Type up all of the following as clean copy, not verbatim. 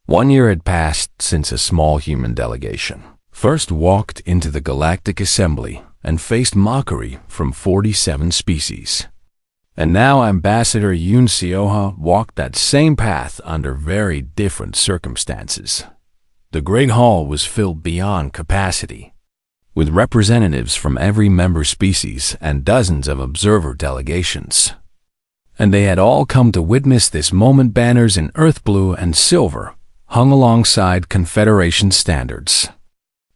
1 year had passed since a small human delegation first walked into the Galactic Assembly and faced mockery from 47 species. And now Ambassador Yoon Seoha walked that same path under very different circumstances. The Great Hall was filled beyond capacity, with representatives from every member species and dozens of observer delegations. And they had all come to witness this moment. Banners in earth blue and silver hung alongside Confederation standards,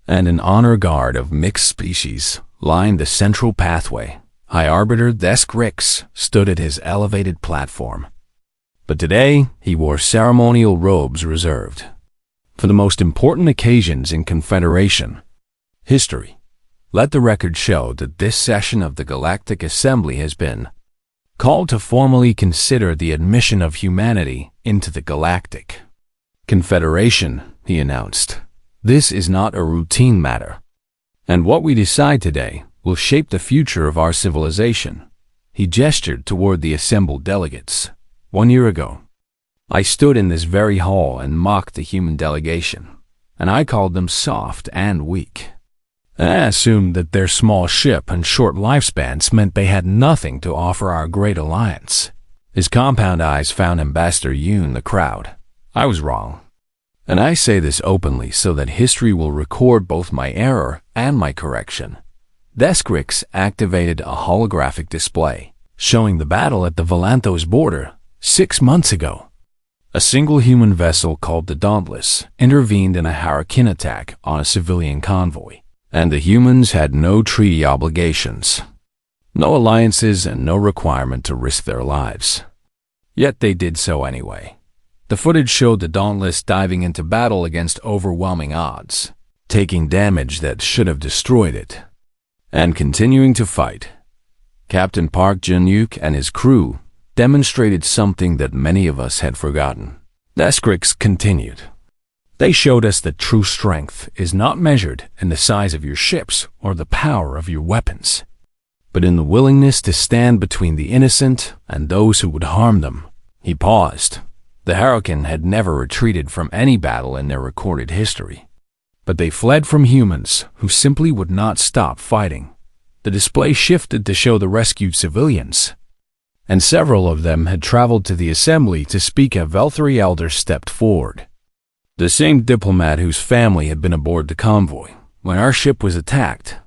and an honor guard of mixed species lined the central pathway. High Arbiter Desk Rix stood at his elevated platform. But today, he wore ceremonial robes reserved for the most important occasions in Confederation history. Let the record show that this session of the Galactic Assembly has been called to formally consider the admission of humanity into the Galactic Confederation, he announced. This is not a routine matter, and what we decide today will shape the future of our civilization. He gestured toward the assembled delegates. 1 year ago, I stood in this very hall and mocked the human delegation, and I called them soft and weak. And I assumed that their small ship and short lifespans meant they had nothing to offer our great alliance. His compound eyes found Ambassador Yoon the crowd. I was wrong. And I say this openly so that history will record both my error and my correction. Deskrix activated a holographic display, showing the battle at the Valanthos border 6 months ago. A single human vessel called the Dauntless intervened in a Hurricane attack on a civilian convoy, and the humans had no treaty obligations, no alliances, and no requirement to risk their lives. Yet they did so anyway. The footage showed the Dauntless diving into battle against overwhelming odds, taking damage that should have destroyed it, and continuing to fight. Captain Park Jun-yuk and his crew demonstrated something that many of us had forgotten. Deskrix continued. They showed us that true strength is not measured in the size of your ships or the power of your weapons, but in the willingness to stand between the innocent and those who would harm them. He paused. The Hurricane had never retreated from any battle in their recorded history, but they fled from humans who simply would not stop fighting. The display shifted to show the rescued civilians, and several of them had traveled to the assembly to speak. A Velthari elder stepped forward, the same diplomat whose family had been aboard the convoy when our ship was attacked.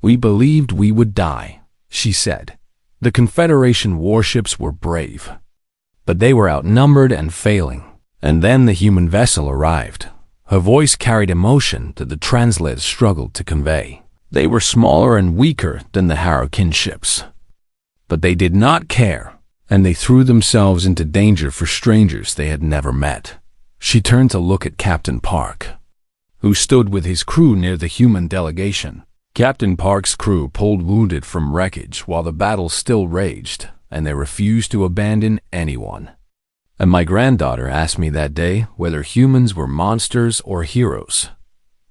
We believed we would die, she said. The Confederation warships were brave, but they were outnumbered and failing. And then the human vessel arrived. Her voice carried emotion that the translators struggled to convey. They were smaller and weaker than the Hurricane ships, but they did not care, and they threw themselves into danger for strangers they had never met. She turned to look at Captain Park, who stood with his crew near the human delegation. Captain Park's crew pulled wounded from wreckage while the battle still raged, and they refused to abandon anyone. And my granddaughter asked me that day whether humans were monsters or heroes.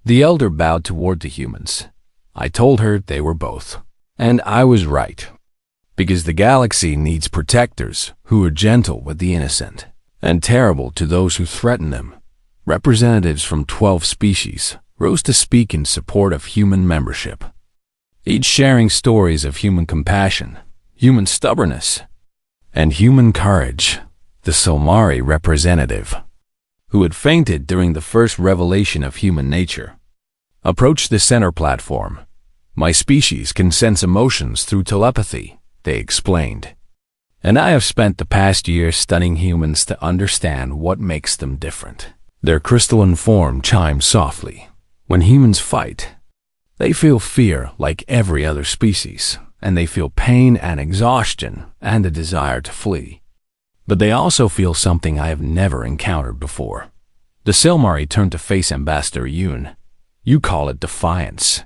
The elder bowed toward the humans. I told her they were both. And I was right, because the galaxy needs protectors who are gentle with the innocent and terrible to those who threaten them. Representatives from 12 species rose to speak in support of human membership, each sharing stories of human compassion, human stubbornness, and human courage. The Solmari representative, who had fainted during the first revelation of human nature, approached the center platform. My species can sense emotions through telepathy, they explained, and I have spent the past year studying humans to understand what makes them different. Their crystalline form chimes softly. When humans fight, they feel fear like every other species, and they feel pain and exhaustion and a desire to flee. But they also feel something I have never encountered before. The Silmari turned to face Ambassador Yoon. You call it defiance,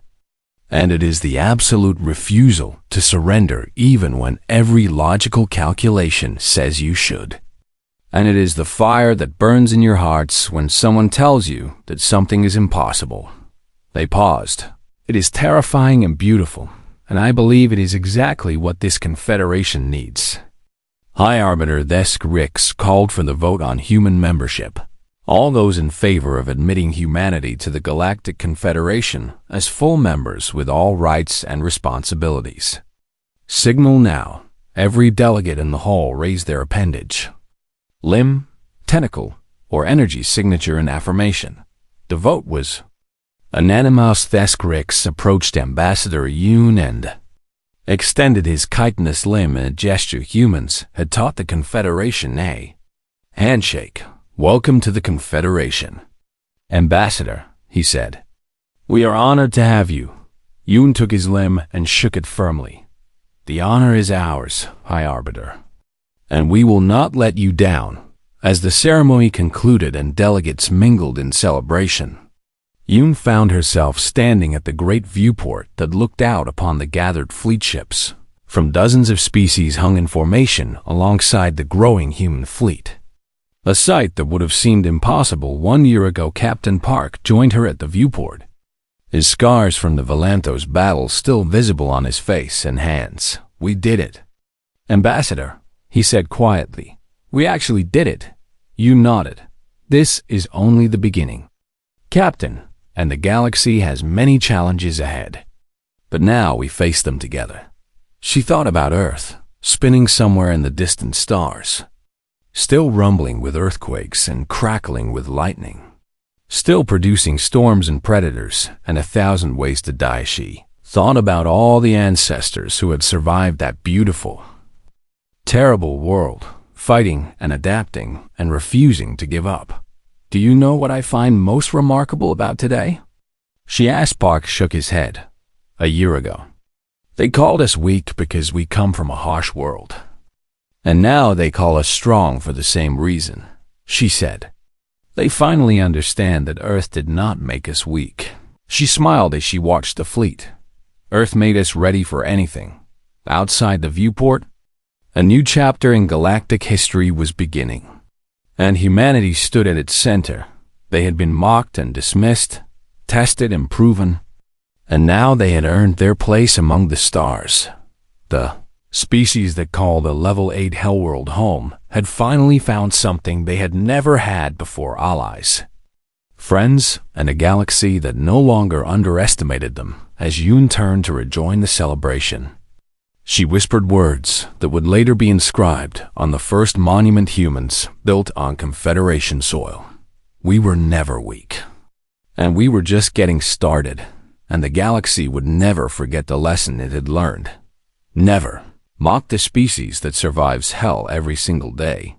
and it is the absolute refusal to surrender even when every logical calculation says you should. And it is the fire that burns in your hearts when someone tells you that something is impossible. They paused. It is terrifying and beautiful, and I believe it is exactly what this Confederation needs. High Arbiter Desk Rix called for the vote on human membership. all those in favor of admitting humanity to the Galactic Confederation as full members with all rights and responsibilities. Signal now. Every delegate in the hall raise their appendage, limb, tentacle, or energy signature and affirmation. The vote was unanimous. Thescrix approached Ambassador Yoon and extended his chitinous limb in a gesture humans had taught the Confederation a handshake. "Welcome to the Confederation, Ambassador," he said. "We are honored to have you." Yoon took his limb and shook it firmly. "The honor is ours, High Arbiter, and we will not let you down." As the ceremony concluded and delegates mingled in celebration, Yoon found herself standing at the great viewport that looked out upon the gathered fleet ships from dozens of species hung in formation alongside the growing human fleet. A sight that would have seemed impossible 1 year ago. Captain Park joined her at the viewport, his scars from the Valanthos battle still visible on his face and hands. "We did it, Ambassador," he said quietly. "We actually did it." You nodded. "This is only the beginning, Captain, and the galaxy has many challenges ahead. But now we face them together." She thought about Earth, spinning somewhere in the distant stars, still rumbling with earthquakes and crackling with lightning, still producing storms and predators and 1,000 ways to die. She thought about all the ancestors who had survived that beautiful, terrible world, fighting and adapting and refusing to give up. "Do you know what I find most remarkable about today?" she asked. Park shook his head. "A year ago, they called us weak because we come from a harsh world. And now they call us strong for the same reason," she said. "They finally understand that Earth did not make us weak." She smiled as she watched the fleet. "Earth made us ready for anything." Outside the viewport, a new chapter in galactic history was beginning, and humanity stood at its center. They had been mocked and dismissed, tested and proven, and now they had earned their place among the stars. The species that call the Level 8 Hellworld home had finally found something they had never had before: allies, friends, and a galaxy that no longer underestimated them. As Yoon turned to rejoin the celebration, she whispered words that would later be inscribed on the first monument humans built on Confederation soil. "We were never weak, and we were just getting started, and the galaxy would never forget the lesson it had learned. Never mock the species that survives hell every single day,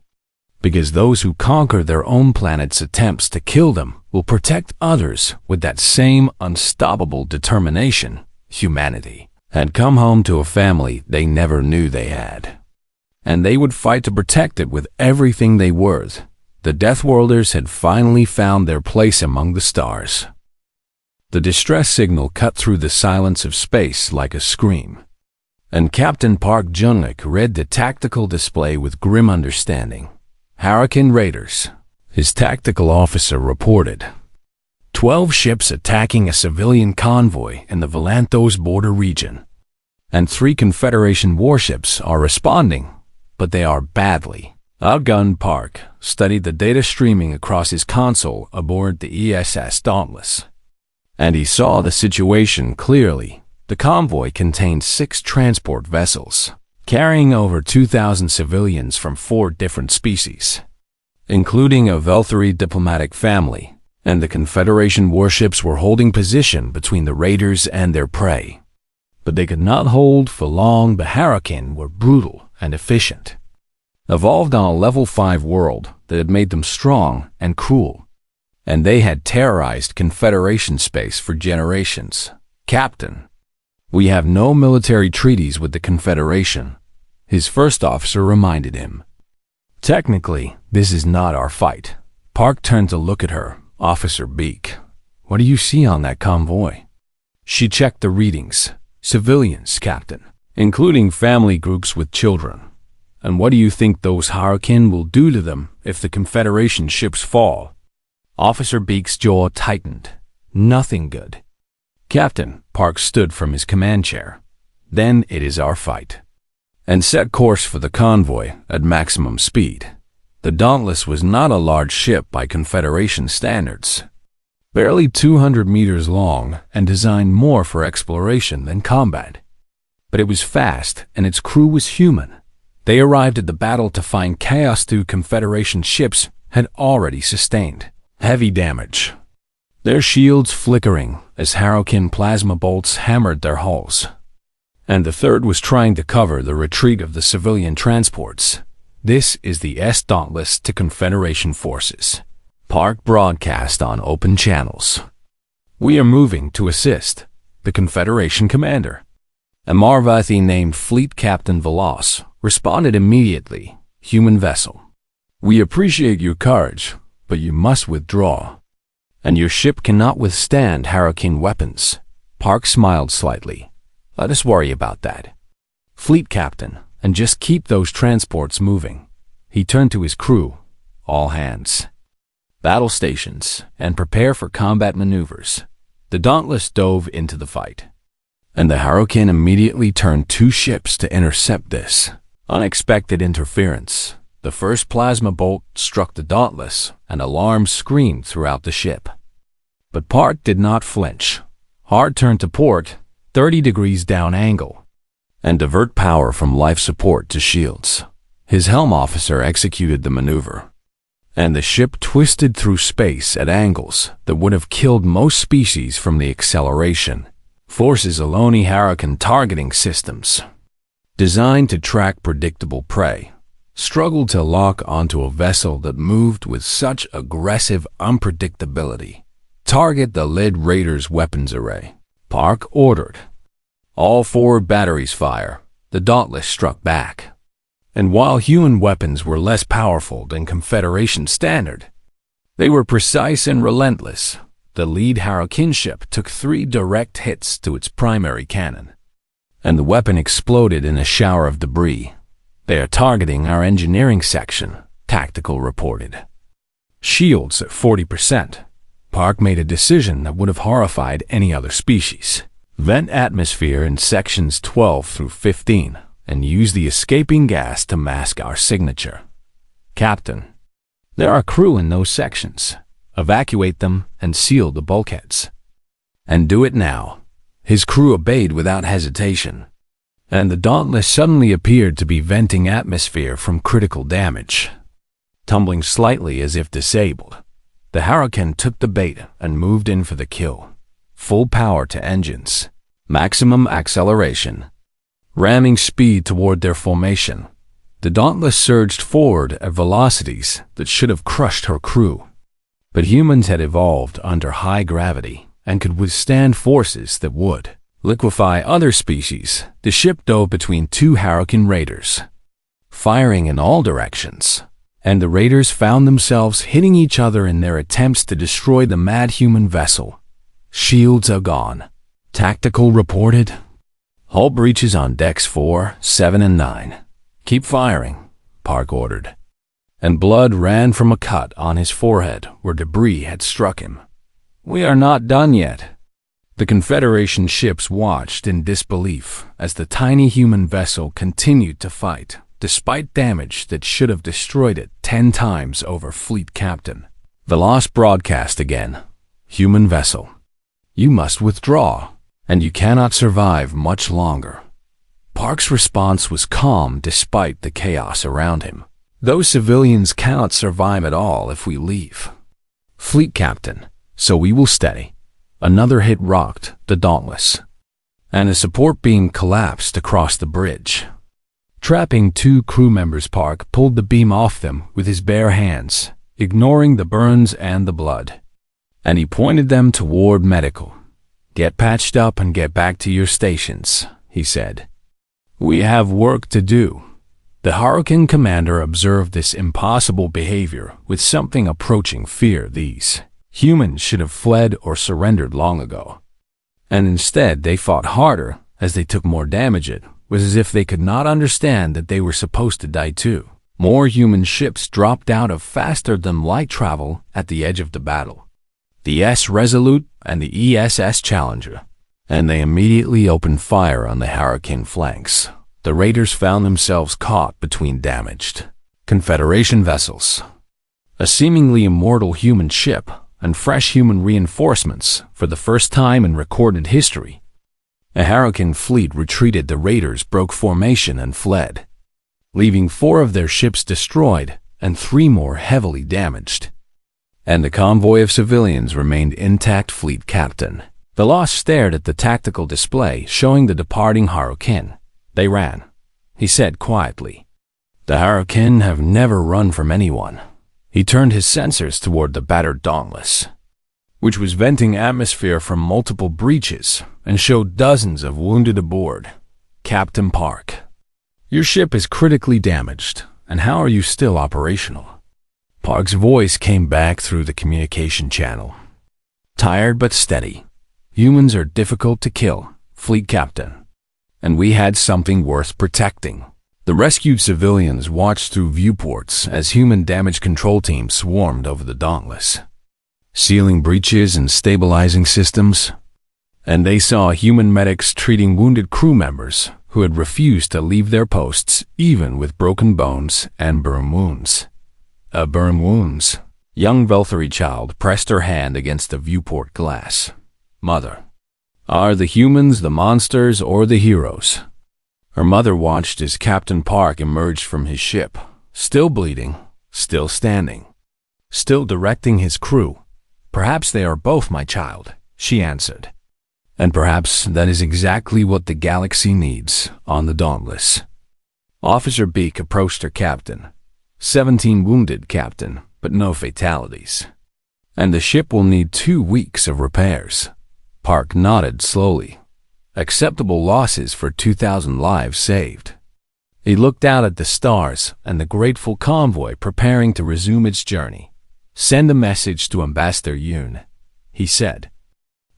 because those who conquer their own planet's attempts to kill them will protect others with that same unstoppable determination." Humanity had come home to a family they never knew they had, and they would fight to protect it with everything they were. The Deathworlders had finally found their place among the stars. The distress signal cut through the silence of space like a scream, and Captain Park Jung-ik read the tactical display with grim understanding. "Hurricane Raiders," his tactical officer reported. 12 ships attacking a civilian convoy in the Valanthos border region, and 3 Confederation warships are responding, but they are badly outgunned. Park studied the data streaming across his console aboard the ESS Dauntless, and he saw the situation clearly. The convoy contained 6 transport vessels, carrying over 2,000 civilians from 4 different species, including a Velthari diplomatic family, and the Confederation warships were holding position between the raiders and their prey. But they could not hold for long. The Hurricane were brutal and efficient, evolved on a level 5 world that had made them strong and cruel, and they had terrorized Confederation space for generations. "Captain, we have no military treaties with the Confederation," his first officer reminded him. "Technically, this is not our fight." Park turned to look at her. "Officer Beak, what do you see on that convoy?" She checked the readings. "Civilians, Captain, including family groups with children. And what do you think those Hurricane will do to them if the Confederation ships fall?" Officer Beak's jaw tightened. "Nothing good." "Captain," Park stood from his command chair, "then it is our fight," and set course for the convoy at maximum speed. The Dauntless was not a large ship by Confederation standards, barely 200 meters long and designed more for exploration than combat. But it was fast, and its crew was human. They arrived at the battle to find chaos. Two Confederation ships had already sustained heavy damage, their shields flickering as Harrokin plasma bolts hammered their hulls. And the third was trying to cover the retreat of the civilian transports. This is the Dauntless to Confederation forces. Park broadcast on open channels. We are moving to assist the Confederation commander. A Marvathi named Fleet Captain Veloz responded immediately. Human vessel. We appreciate your courage, but you must withdraw. And your ship cannot withstand Harrokin weapons. Park smiled slightly. Let us worry about that. Fleet Captain, and just keep those transports moving. He turned to his crew. All hands. Battle stations, and prepare for combat maneuvers. The Dauntless dove into the fight, and the Harrokin immediately turned two ships to intercept this unexpected interference. The first plasma bolt struck the Dauntless, and alarms screamed throughout the ship. But Park did not flinch. Hard turned to port, 30 degrees down angle, and divert power from life support to shields. His helm officer executed the maneuver, and the ship twisted through space at angles that would have killed most species from the acceleration. Forces Aloni Harrokin targeting systems, designed to track predictable prey, struggled to lock onto a vessel that moved with such aggressive unpredictability. Target the lead Raiders' weapons array. Park ordered. All forward batteries fire. The Dauntless struck back. And while human weapons were less powerful than Confederation standard, they were precise and relentless. The lead Harrokin ship took 3 direct hits to its primary cannon, and the weapon exploded in a shower of debris. They are targeting our engineering section, Tactical reported. Shields at 40%. Park made a decision that would have horrified any other species. Vent atmosphere in sections 12 through 15. And use the escaping gas to mask our signature. Captain, there are crew in those sections. Evacuate them and seal the bulkheads. And do it now. His crew obeyed without hesitation. And the Dauntless suddenly appeared to be venting atmosphere from critical damage, tumbling slightly as if disabled. The Harrokin took the bait and moved in for the kill. Full power to engines. Maximum acceleration. Ramming speed toward their formation. The Dauntless surged forward at velocities that should have crushed her crew. But humans had evolved under high gravity and could withstand forces that would liquefy other species. The ship dove between 2 Harrokin raiders, firing in all directions, and the raiders found themselves hitting each other in their attempts to destroy the mad human vessel. Shields are gone. Tactical reported. Hull breaches on decks 4, 7, and 9. Keep firing, Park ordered. And blood ran from a cut on his forehead where debris had struck him. We are not done yet. The Confederation ships watched in disbelief as the tiny human vessel continued to fight, despite damage that should have destroyed it 10 times over. Fleet Captain Veloz broadcast again. Human vessel, you must withdraw, and you cannot survive much longer. Park's response was calm despite the chaos around him. Those civilians cannot survive at all if we leave. Fleet Captain, so we will stay. Another hit rocked the Dauntless, and a support beam collapsed across the bridge, trapping 2 crew members. Park pulled the beam off them with his bare hands, ignoring the burns and the blood, and he pointed them toward medical. Get patched up and get back to your stations, he said. We have work to do. The Harrokin commander observed this impossible behavior with something approaching fear. These humans should have fled or surrendered long ago, and instead they fought harder as they took more damage. It was as if they could not understand that they were supposed to die too. More human ships dropped out of faster-than-light travel at the edge of the battle. The S Resolute and the ESS Challenger, and they immediately opened fire on the Harrokin flanks. The raiders found themselves caught between damaged Confederation vessels, a seemingly immortal human ship, and fresh human reinforcements for the first time in recorded history. A hurricane fleet retreated, the raiders broke formation and fled, leaving 4 of their ships destroyed and 3 more heavily damaged. And the convoy of civilians remained intact. Fleet Captain Veloz stared at the tactical display showing the departing hurricane. They ran, he said quietly. The hurricane have never run from anyone. He turned his sensors toward the battered Dauntless, which was venting atmosphere from multiple breaches and showed dozens of wounded aboard. Captain Park, your ship is critically damaged, and how are you still operational? Park's voice came back through the communication channel. Tired but steady. Humans are difficult to kill, Fleet Captain. And we had something worth protecting. The rescued civilians watched through viewports as human damage control teams swarmed over the Dauntless, sealing breaches and stabilizing systems. And they saw human medics treating wounded crew members who had refused to leave their posts even with broken bones and burn wounds. Burn wounds. Young Velthary child pressed her hand against the viewport glass. Mother, are the humans the monsters or the heroes? Her mother watched as Captain Park emerged from his ship, still bleeding, still standing, still directing his crew. Perhaps they are both, my child, she answered. And perhaps that is exactly what the galaxy needs on the Dauntless. Officer Beak approached her captain. 17 wounded, Captain, but no fatalities. And the ship will need 2 weeks of repairs. Park nodded slowly. Acceptable losses for 2,000 lives saved. He looked out at the stars and the grateful convoy preparing to resume its journey. Send a message to Ambassador Yoon, he said.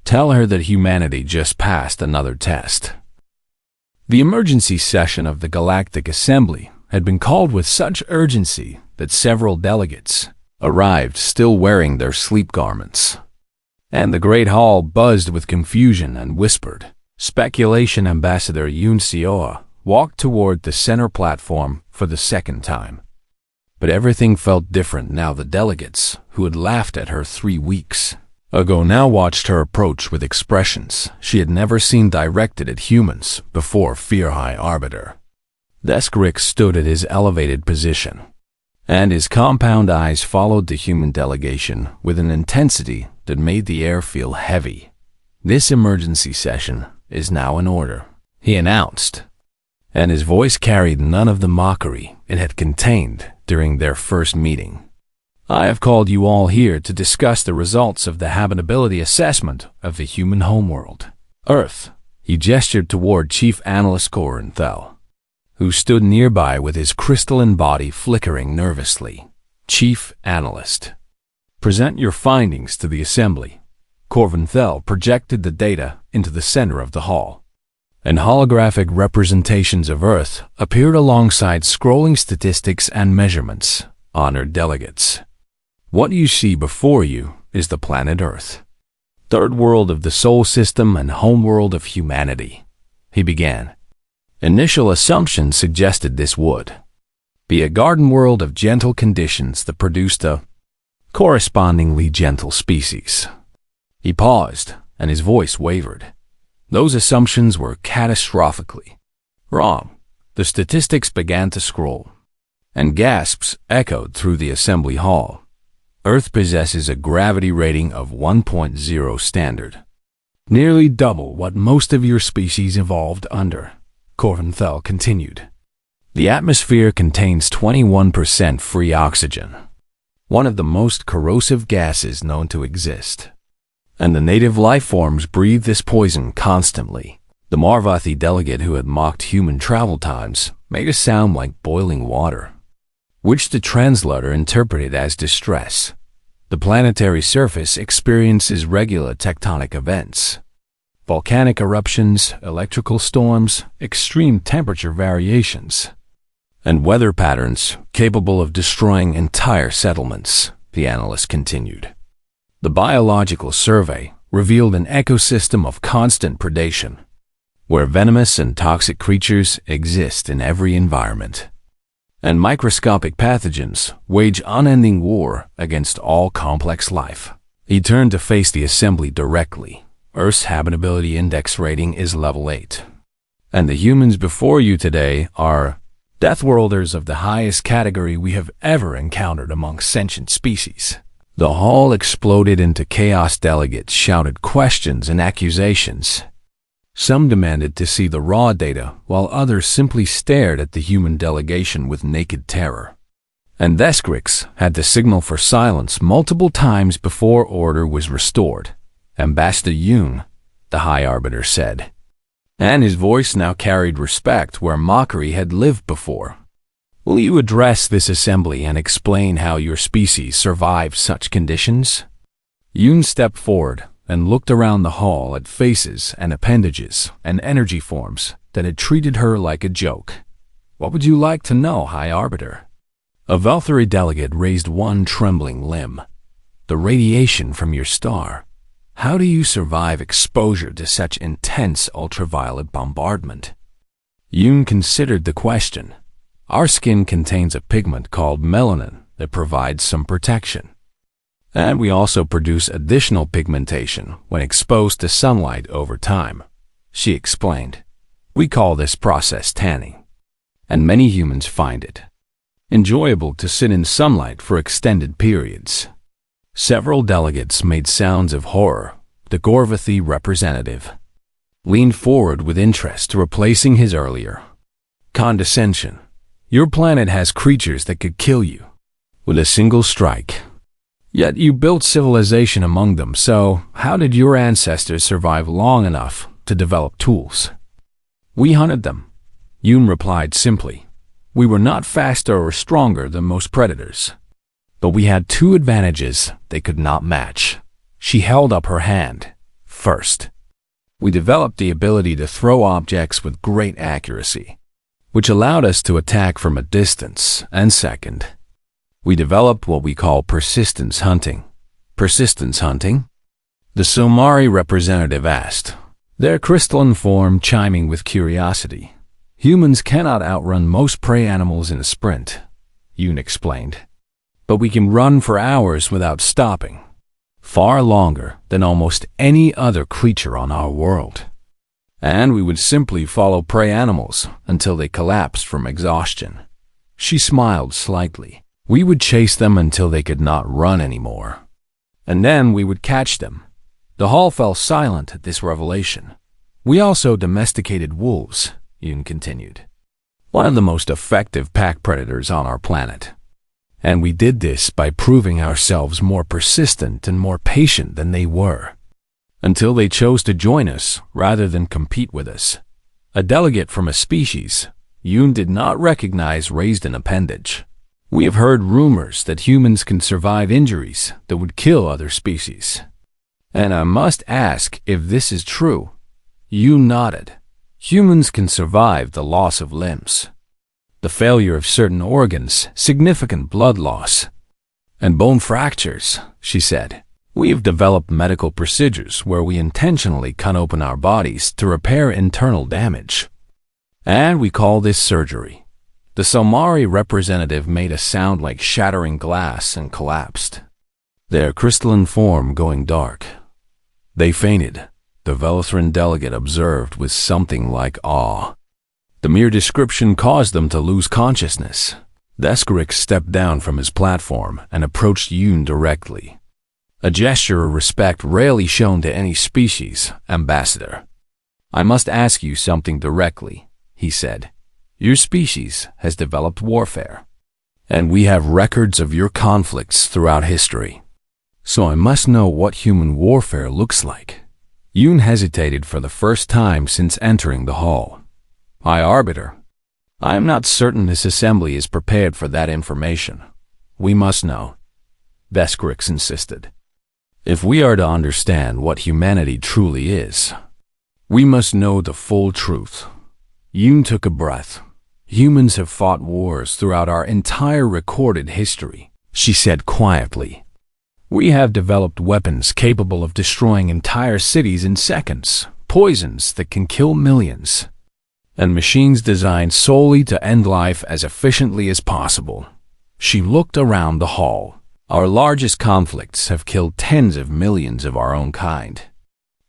Tell her that humanity just passed another test. The emergency session of the Galactic Assembly had been called with such urgency that several delegates arrived still wearing their sleep garments. And the great hall buzzed with confusion and whispered speculation. Ambassador Yoon Seoa walked toward the center platform for the second time. But everything felt different now. The delegates, who had laughed at her 3 weeks ago, now watched her approach with expressions she had never seen directed at humans before. Fear High Arbiter. Deskrick stood at his elevated position, and his compound eyes followed the human delegation with an intensity that made the air feel heavy. This emergency session is now in order, he announced, and his voice carried none of the mockery it had contained during their first meeting. I have called you all here to discuss the results of the habitability assessment of the human homeworld, Earth. He gestured toward Chief Analyst Corenthal, who stood nearby with his crystalline body flickering nervously. Chief Analyst, present your findings to the Assembly. Corenthal projected the data into the center of the hall, and holographic representations of Earth appeared alongside scrolling statistics and measurements. Honored delegates, what you see before you is the planet Earth, third world of the Sol system and homeworld of humanity, he began. Initial assumptions suggested this would be a garden world of gentle conditions that produced a correspondingly gentle species. He paused, and his voice wavered. Those assumptions were catastrophically wrong. The statistics began to scroll, and gasps echoed through the assembly hall. Earth possesses a gravity rating of 1.0 standard, nearly double what most of your species evolved under. Corenthal continued. The atmosphere contains 21% free oxygen, one of the most corrosive gases known to exist. And the native life forms breathe this poison constantly. The Marvathi delegate who had mocked human travel times made a sound like boiling water, which the translator interpreted as distress. The planetary surface experiences regular tectonic events, volcanic eruptions, electrical storms, extreme temperature variations, and weather patterns capable of destroying entire settlements, the analyst continued. The biological survey revealed an ecosystem of constant predation, where venomous and toxic creatures exist in every environment. and microscopic pathogens wage unending war against all complex life. He turned to face the assembly directly. Earth's habitability index rating is level 8. And the humans before you today are Deathworlders of the highest category we have ever encountered among sentient species. The hall exploded into chaos. Delegates shouted questions and accusations. Some demanded to see the raw data, while others simply stared at the human delegation with naked terror. And Veskrix had to signal for silence multiple times before order was restored. Ambassador Yoon, the High Arbiter said. And his voice now carried respect where mockery had lived before. Will you address this assembly and explain how your species survived such conditions? Yoon stepped forward and looked around the hall at faces and appendages and energy forms that had treated her like a joke. What would you like to know, High Arbiter? A Valkyrie delegate raised one trembling limb. The radiation from your star. How do you survive exposure to such intense ultraviolet bombardment? Yoon considered the question. Our skin contains a pigment called melanin that provides some protection. And we also produce additional pigmentation when exposed to sunlight over time, she explained. We call this process tanning. And many humans find it enjoyable to sit in sunlight for extended periods. Several delegates made sounds of horror. The Gorvathy representative leaned forward with interest, replacing his earlier condescension. Your planet has creatures that could kill you with a single strike. Yet you built civilization among them, so how did your ancestors survive long enough to develop tools? We hunted them, Yoon replied simply. We were not faster or stronger than most predators. But we had two advantages they could not match. She held up her hand. First, we developed the ability to throw objects with great accuracy, which allowed us to attack from a distance. And second, we developed what we call persistence hunting. Persistence hunting? The Somari representative asked, their crystalline form chiming with curiosity. Humans cannot outrun most prey animals in a sprint, Yoon explained. But we can run for hours without stopping, far longer than almost any other creature on our world. And we would simply follow prey animals until they collapsed from exhaustion. She smiled slightly. We would chase them until they could not run anymore. And then we would catch them. The hall fell silent at this revelation. We also domesticated wolves, Yoon continued. One of the most effective pack predators on our planet. And we did this by proving ourselves more persistent and more patient than they were, until they chose to join us rather than compete with us. A delegate from a species Yoon did not recognize raised an appendage. We have heard rumors that humans can survive injuries that would kill other species. And I must ask if this is true. Yoon nodded. Humans can survive the loss of limbs, the failure of certain organs, significant blood loss, and bone fractures, she said. We have developed medical procedures where we intentionally cut open our bodies to repair internal damage. And we call this surgery. The Somari representative made a sound like shattering glass and collapsed, their crystalline form going dark. They fainted, the Velothran delegate observed with something like awe. The mere description caused them to lose consciousness. Veskrix stepped down from his platform and approached Yoon directly. A gesture of respect rarely shown to any species, Ambassador. I must ask you something directly, he said. Your species has developed warfare, and we have records of your conflicts throughout history. So I must know what human warfare looks like. Yoon hesitated for the first time since entering the hall. High Arbiter, I am not certain this assembly is prepared for that information. We must know, Veskrix insisted. If we are to understand what humanity truly is, we must know the full truth. Yoon took a breath. Humans have fought wars throughout our entire recorded history, she said quietly. We have developed weapons capable of destroying entire cities in seconds, poisons that can kill millions. and machines designed solely to end life as efficiently as possible. She looked around the hall. Our largest conflicts have killed tens of millions of our own kind.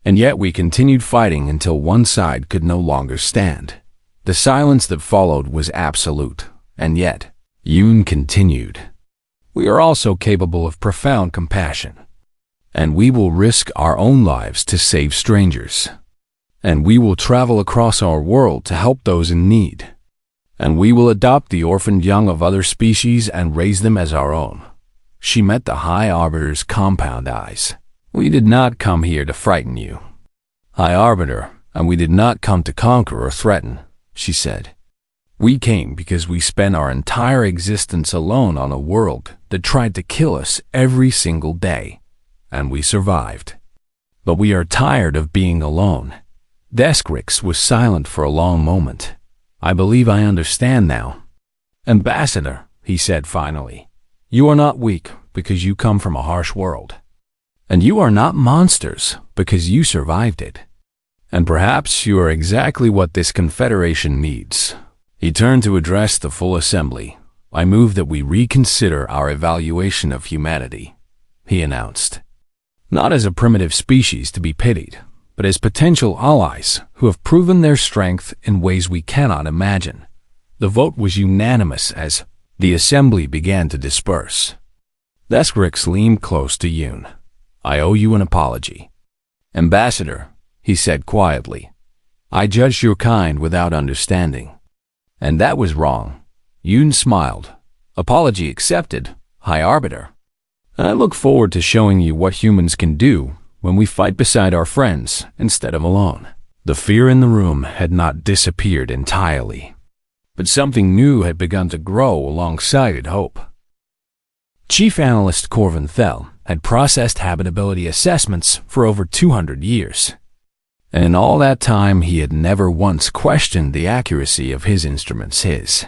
And yet we continued fighting until one side could no longer stand. The silence that followed was absolute, and yet, Yoon continued. We are also capable of profound compassion. And we will risk our own lives to save strangers. And we will travel across our world to help those in need. And we will adopt the orphaned young of other species and raise them as our own. She met the High Arbiter's compound eyes. We did not come here to frighten you, High Arbiter, and we did not come to conquer or threaten, she said. We came because we spent our entire existence alone on a world that tried to kill us every single day, and we survived. But we are tired of being alone. Deskrix was silent for a long moment. I believe I understand now. Ambassador, he said finally, you are not weak because you come from a harsh world. And you are not monsters because you survived it. And perhaps you are exactly what this Confederation needs. He turned to address the full assembly. I move that we reconsider our evaluation of humanity, he announced. Not as a primitive species to be pitied, but as potential allies who have proven their strength in ways we cannot imagine. The vote was unanimous as the assembly began to disperse. Deskrix leaned close to Yoon. I owe you an apology. Ambassador, he said quietly, I judged your kind without understanding. And that was wrong. Yoon smiled. Apology accepted, High Arbiter. I look forward to showing you what humans can do when we fight beside our friends instead of alone. The fear in the room had not disappeared entirely, but something new had begun to grow alongside hope. Chief Analyst Corvin Thel had processed habitability assessments for over 200 years. And in all that time, he had never once questioned the accuracy of his instruments. His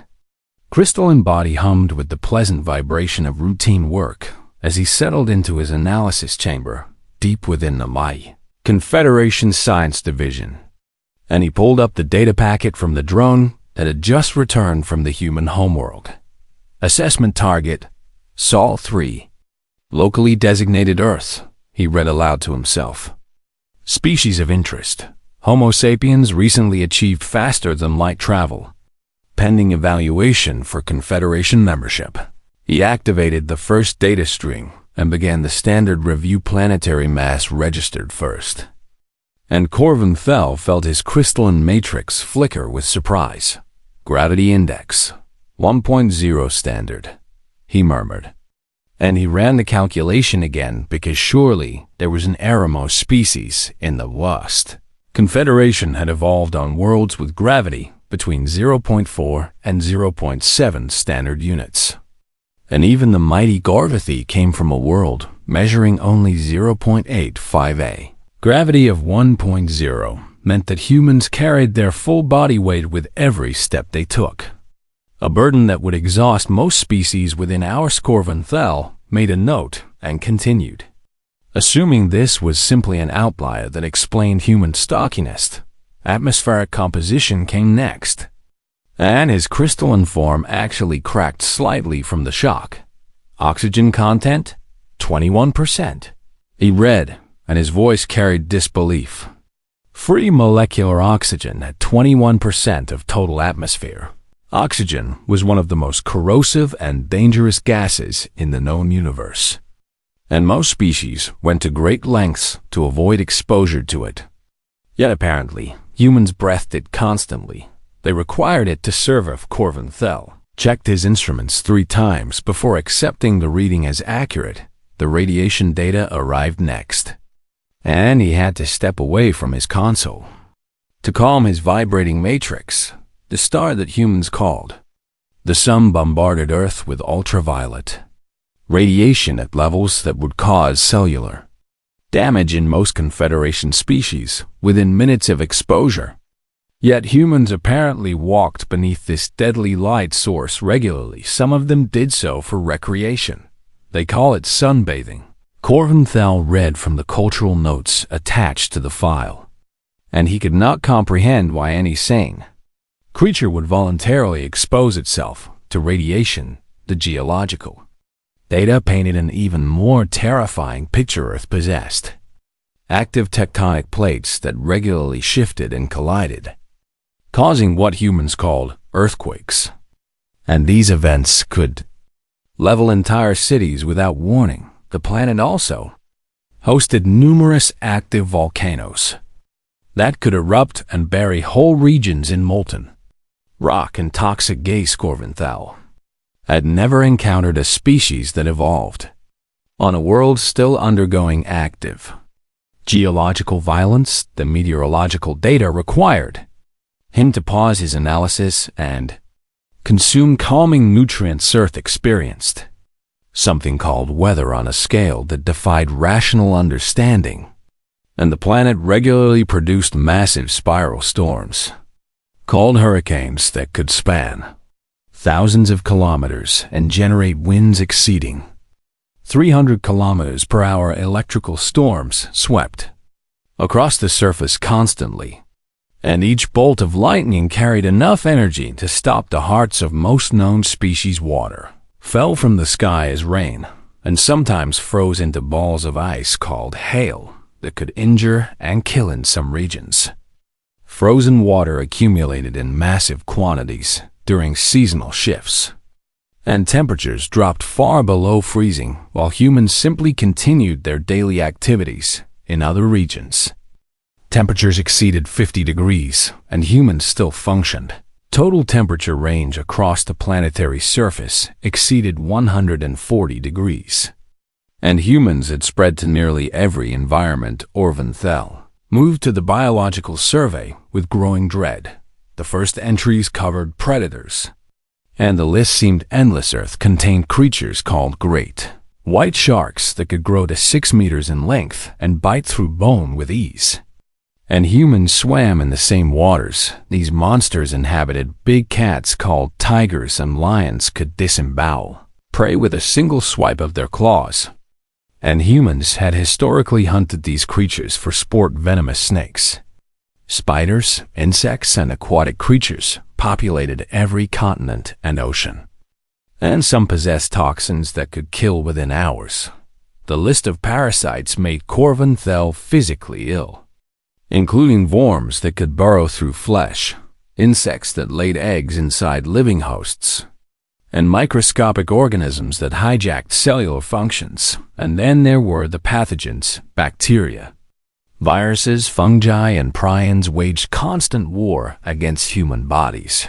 crystalline body hummed with the pleasant vibration of routine work as he settled into his analysis chamber deep within the mighty Confederation Science Division. And he pulled up the data packet from the drone that had just returned from the human homeworld. Assessment target, Sol 3. Locally designated Earth, he read aloud to himself. Species of interest. Homo sapiens recently achieved faster than light travel. Pending evaluation for Confederation membership. He activated the first data string and began the standard review. Planetary mass registered first. And Corvin Thel felt his crystalline matrix flicker with surprise. Gravity index, 1.0 standard, he murmured. And he ran the calculation again because surely there was an Eremos species in the West. Confederation had evolved on worlds with gravity between 0.4 and 0.7 standard units. And even the mighty Gorvathy came from a world measuring only 0.85 A. Gravity of 1.0 meant that humans carried their full body weight with every step they took. A burden that would exhaust most species within our Corvin Thel made a note and continued. Assuming this was simply an outlier that explained human stockiness, atmospheric composition came next. And his crystalline form actually cracked slightly from the shock. Oxygen content, 21%. He read, and his voice carried disbelief. Free molecular oxygen at 21% of total atmosphere. Oxygen was one of the most corrosive and dangerous gases in the known universe. And most species went to great lengths to avoid exposure to it. Yet apparently, humans breathed it constantly. They required it to serve. Corvin Thel checked his instruments 3 times before accepting the reading as accurate. The radiation data arrived next. And he had to step away from his console to calm his vibrating matrix, the star that humans called. The sun bombarded Earth with ultraviolet radiation at levels that would cause cellular damage in most Confederation species within minutes of exposure. Yet humans apparently walked beneath this deadly light source regularly. Some of them did so for recreation. They call it sunbathing. Corvin Thel read from the cultural notes attached to the file, and he could not comprehend why any sane creature would voluntarily expose itself to radiation. The geological data painted an even more terrifying picture Earth possessed. Active tectonic plates that regularly shifted and collided, causing what humans called earthquakes. And these events could level entire cities without warning. The planet also hosted numerous active volcanoes that could erupt and bury whole regions in molten rock and toxic gas. Corvinthal had never encountered a species that evolved on a world still undergoing active geological violence. The meteorological data required him to pause his analysis and consume calming nutrients. Earth experienced something called weather on a scale that defied rational understanding, and the planet regularly produced massive spiral storms called hurricanes that could span thousands of kilometers and generate winds exceeding 300 kilometers per hour. Electrical storms swept across the surface constantly, and each bolt of lightning carried enough energy to stop the hearts of most known species. Water fell from the sky as rain, and sometimes froze into balls of ice called hail that could injure and kill in some regions. Frozen water accumulated in massive quantities during seasonal shifts, and temperatures dropped far below freezing while humans simply continued their daily activities. In other regions, temperatures exceeded 50 degrees, and humans still functioned. Total temperature range across the planetary surface exceeded 140 degrees, and humans had spread to nearly every environment. Orventhal moved to the biological survey with growing dread. The first entries covered predators, and the list seemed endless. Earth contained creatures called great white sharks that could grow to 6 meters in length and bite through bone with ease. And humans swam in the same waters. These monsters inhabited big cats called tigers, and lions could disembowel prey with a single swipe of their claws. And humans had historically hunted these creatures for sport. Venomous snakes, spiders, insects, and aquatic creatures populated every continent and ocean, and some possessed toxins that could kill within hours. The list of parasites made Corvinthal physically ill, including worms that could burrow through flesh, insects that laid eggs inside living hosts, and microscopic organisms that hijacked cellular functions. And then there were the pathogens. Bacteria, viruses, fungi, and prions waged constant war against human bodies.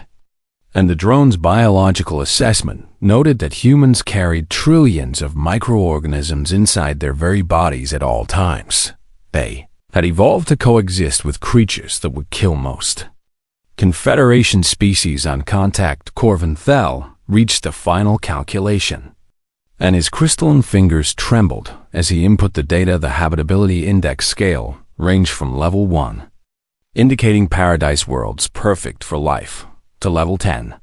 And the drone's biological assessment noted that humans carried trillions of microorganisms inside their very bodies at all times. They had evolved to coexist with creatures that would kill most Confederation species on contact. Corvinthal reached a final calculation, and his crystalline fingers trembled as he input the data. The habitability index scale ranged from level 1, indicating paradise worlds perfect for life, to level 10,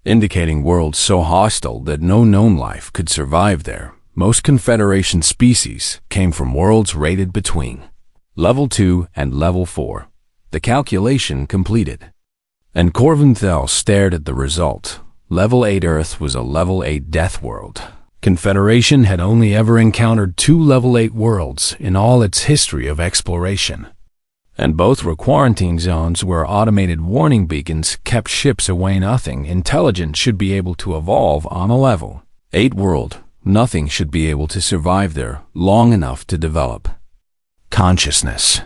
indicating worlds so hostile that no known life could survive there. Most Confederation species came from worlds rated between level 2 and level 4. The calculation completed, and Corvinthal stared at the result. Level 8 Earth was a level 8 death world. Confederation had only ever encountered 2 level 8 worlds in all its history of exploration, and both were quarantine zones where automated warning beacons kept ships away. Nothing intelligent should be able to evolve on a level 8 world. Nothing should be able to survive there long enough to develop consciousness,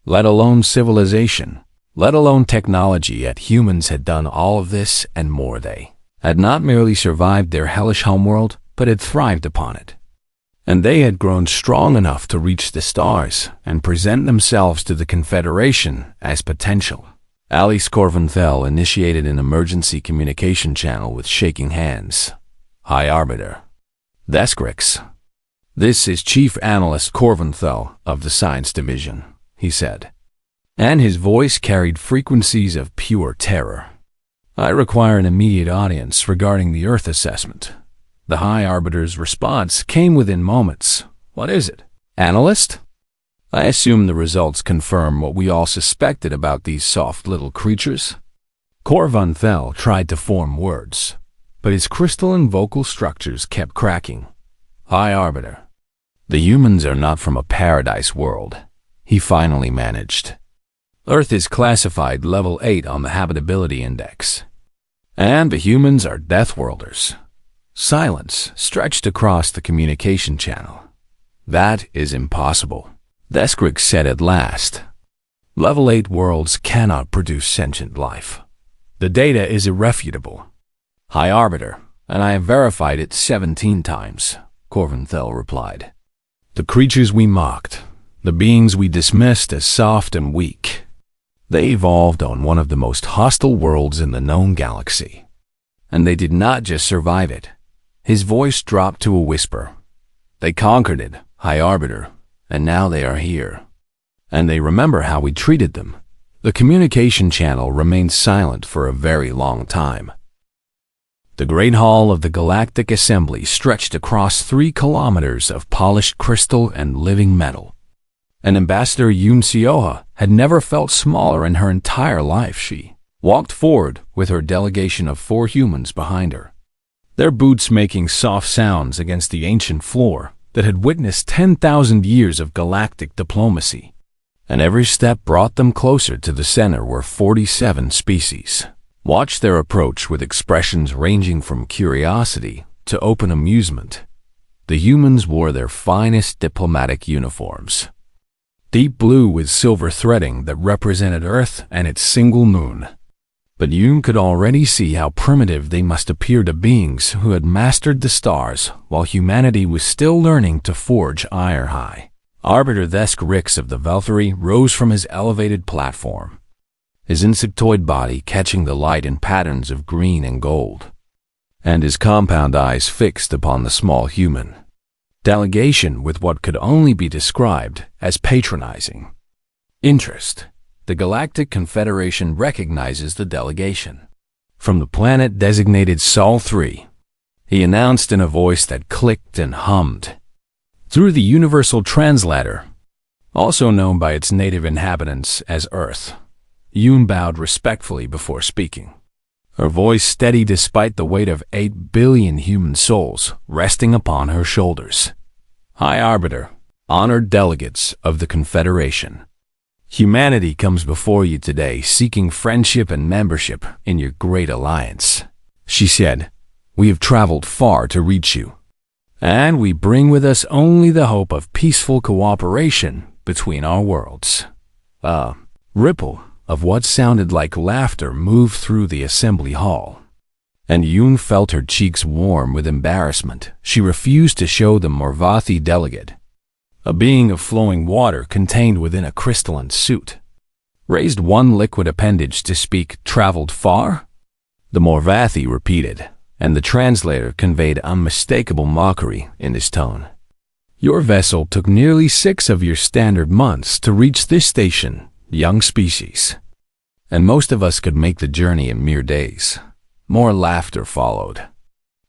let alone civilization, let alone technology. Yet humans had done all of this and more. They had not merely survived their hellish homeworld, but had thrived upon it. And they had grown strong enough to reach the stars and present themselves to the Confederation as potential. Alice Corvinthal initiated an emergency communication channel with shaking hands. High Arbiter Descrix. This is Chief Analyst Corvinthal of the Science Division, he said, and his voice carried frequencies of pure terror. I require an immediate audience regarding the Earth assessment. The High Arbiter's response came within moments. What is it? Analyst? I assume the results confirm what we all suspected about these soft little creatures. Corvin Thel tried to form words, but his crystalline vocal structures kept cracking. High Arbiter. The humans are not from a paradise world, he finally managed. Earth is classified level 8 on the habitability index. And the humans are Deathworlders. Silence stretched across the communication channel. That is impossible, Deskrick said at last. Level 8 worlds cannot produce sentient life. The data is irrefutable. High Arbiter, and I have verified it 17 times, Corvin Thel replied. The creatures we mocked, the beings we dismissed as soft and weak, they evolved on one of the most hostile worlds in the known galaxy. And they did not just survive it. His voice dropped to a whisper. They conquered it, High Arbiter, and now they are here. And they remember how we treated them. The communication channel remained silent for a very long time. The Great Hall of the Galactic Assembly stretched across 3 kilometers of polished crystal and living metal. And Ambassador Yoon Seoha had never felt smaller in her entire life. She walked forward with her delegation of 4 humans behind her, their boots making soft sounds against the ancient floor that had witnessed 10,000 years of galactic diplomacy. And every step brought them closer to the center where 47 species watched their approach with expressions ranging from curiosity to open amusement. The humans wore their finest diplomatic uniforms, deep blue with silver threading that represented Earth and its single moon. But Yoon could already see how primitive they must appear to beings who had mastered the stars while humanity was still learning to forge iron. High Arbiter Deskrick of the Valkyrie rose from his elevated platform, his insectoid body catching the light in patterns of green and gold, and his compound eyes fixed upon the small human delegation with what could only be described as patronizing interest. The Galactic Confederation recognizes the delegation from the planet designated Sol 3, he announced in a voice that clicked and hummed. Through the Universal Translator, also known by its native inhabitants as Earth, Yoon bowed respectfully before speaking, her voice steady despite the weight of 8 billion human souls resting upon her shoulders. High Arbiter, honored delegates of the Confederation, humanity comes before you today seeking friendship and membership in your great alliance, she said. We have traveled far to reach you, and we bring with us only the hope of peaceful cooperation between our worlds. A ripple of what sounded like laughter moved through the assembly hall, and Yoon felt her cheeks warm with embarrassment. She refused to show the Morvathi delegate, a being of flowing water contained within a crystalline suit, raised one liquid appendage to speak. Traveled far? The Morvathi repeated, and the translator conveyed unmistakable mockery in his tone. Your vessel took nearly 6 of your standard months to reach this station, young species, and most of us could make the journey in mere days. More laughter followed,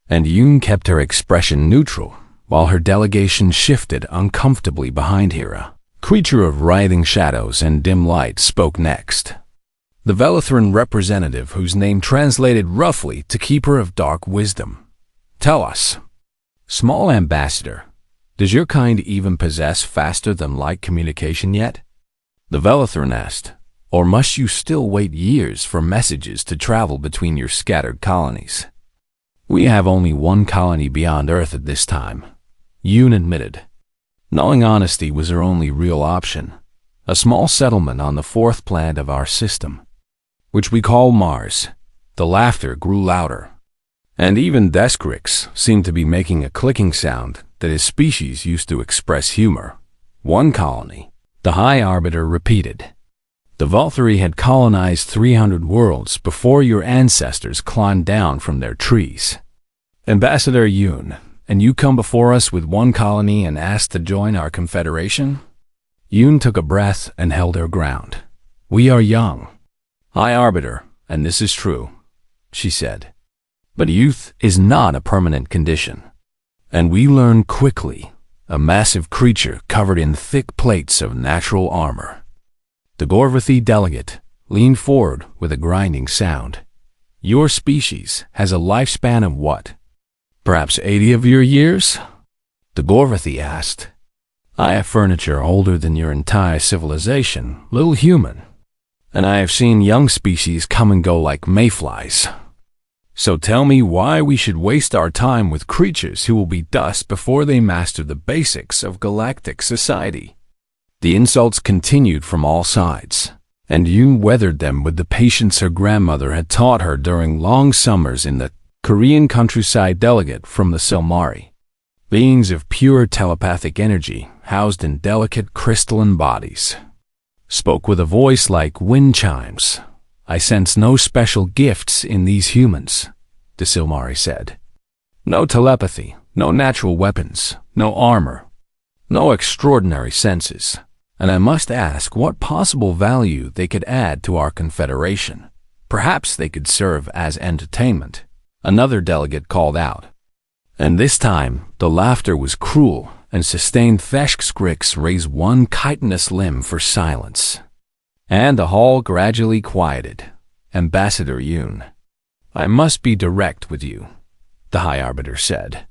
and Yoon kept her expression neutral while her delegation shifted uncomfortably behind her. A creature of writhing shadows and dim light spoke next. The Velithran representative, whose name translated roughly to Keeper of Dark Wisdom. Tell us, small ambassador, does your kind even possess faster-than-light communication yet? The Velithran asked, or must you still wait years for messages to travel between your scattered colonies? We have only one colony beyond Earth at this time, Yoon admitted. Knowing honesty was her only real option. A small settlement on the 4th planet of our system, which we call Mars. The laughter grew louder, and even Deskrick seemed to be making a clicking sound that his species used to express humor. One colony, the High Arbiter repeated. The Valkyrie had colonized 300 worlds before your ancestors climbed down from their trees. Ambassador Yoon, and you come before us with one colony and ask to join our confederation? Yoon took a breath and held her ground. We are young, High Arbiter, and this is true, she said. But youth is not a permanent condition, and we learn quickly, a massive creature covered in thick plates of natural armor. The Gorvathi delegate leaned forward with a grinding sound. Your species has a lifespan of what? Perhaps 80 of your years? The Gorvathy asked. I have furniture older than your entire civilization, little human. And I have seen young species come and go like mayflies. So tell me why we should waste our time with creatures who will be dust before they master the basics of galactic society. The insults continued from all sides, and Yoon weathered them with the patience her grandmother had taught her during long summers in the Korean countryside. Delegate from the Silmari, beings of pure telepathic energy housed in delicate crystalline bodies, spoke with a voice like wind chimes. I sense no special gifts in these humans, the Silmari said. No telepathy, no natural weapons, no armor, no extraordinary senses. And I must ask what possible value they could add to our confederation. Perhaps they could serve as entertainment, another delegate called out. And this time, the laughter was cruel, and sustained Theshkrix raised one chitinous limb for silence. And the hall gradually quieted. Ambassador Yoon, I must be direct with you, the High Arbiter said.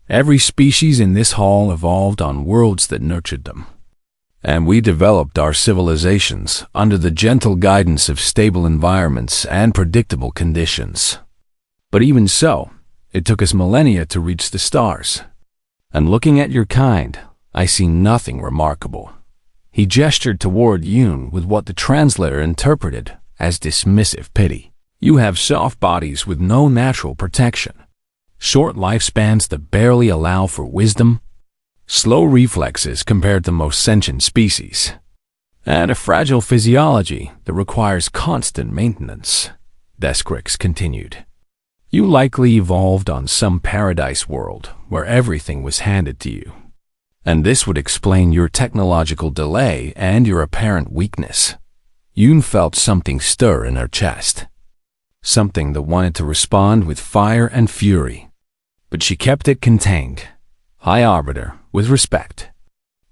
Every species in this hall evolved on worlds that nurtured them. And we developed our civilizations under the gentle guidance of stable environments and predictable conditions. But even so, it took us millennia to reach the stars. And looking at your kind, I see nothing remarkable. He gestured toward Yoon with what the translator interpreted as dismissive pity. You have soft bodies with no natural protection, short lifespans that barely allow for wisdom, slow reflexes compared to most sentient species, and a fragile physiology that requires constant maintenance, Theshkrix continued. You likely evolved on some paradise world where everything was handed to you. And this would explain your technological delay and your apparent weakness. Yoon felt something stir in her chest, something that wanted to respond with fire and fury. But she kept it contained. High Arbiter, with respect,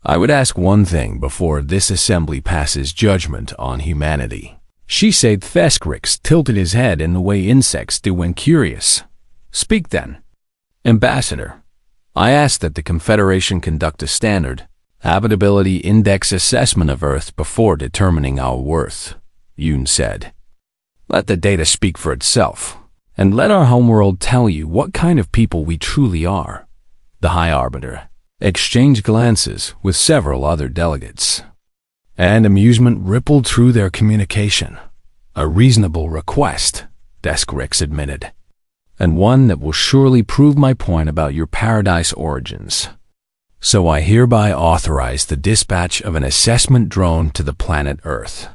I would ask one thing before this assembly passes judgment on humanity. She said. Theshkrix tilted his head in the way insects do when curious. Speak then. Ambassador, I ask that the Confederation conduct a standard habitability index assessment of Earth before determining our worth, Yoon said. Let the data speak for itself, and let our homeworld tell you what kind of people we truly are. The High Arbiter exchanged glances with several other delegates, and amusement rippled through their communication. A reasonable request, Theshkrix admitted, and one that will surely prove my point about your paradise origins. So I hereby authorize the dispatch of an assessment drone to the planet Earth,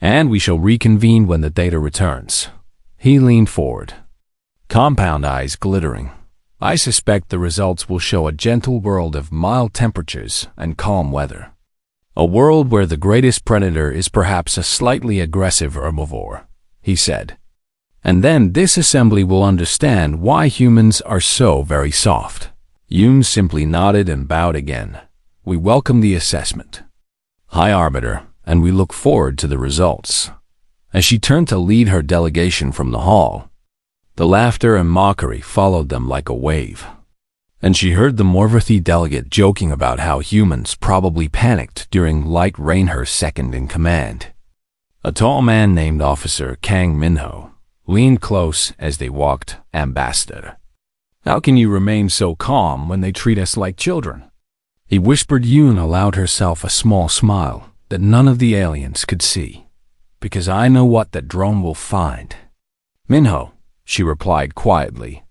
and we shall reconvene when the data returns. He leaned forward, compound eyes glittering. I suspect the results will show a gentle world of mild temperatures and calm weather. A world where the greatest predator is perhaps a slightly aggressive herbivore, he said. And then this assembly will understand why humans are so very soft. Yoon simply nodded and bowed again. We welcome the assessment, High Arbiter, and we look forward to the results. As she turned to lead her delegation from the hall, the laughter and mockery followed them like a wave. And she heard the Morvathi delegate joking about how humans probably panicked during Light Rain, her second in command. A tall man named Officer Kang Minho leaned close as they walked. Ambassador, how can you remain so calm when they treat us like children? He whispered. Yoon allowed herself a small smile that none of the aliens could see. Because I know what that drone will find. Minho, she replied quietly,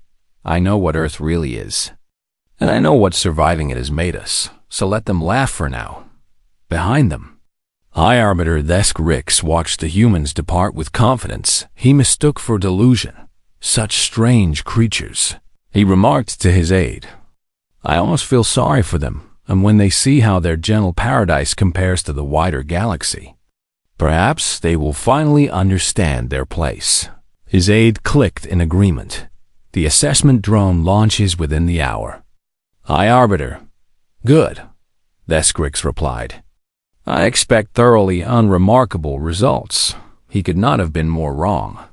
I know what Earth really is. And I know what surviving it has made us, so let them laugh for now. Behind them, High Arbiter Theshkrix watched the humans depart with confidence he mistook for delusion. Such strange creatures. He remarked to his aide, I almost feel sorry for them, and when they see how their gentle paradise compares to the wider galaxy, perhaps they will finally understand their place. His aide clicked in agreement. The assessment drone launches within the hour. High Arbiter. Good, Theshkrix replied. I expect thoroughly unremarkable results. He could not have been more wrong.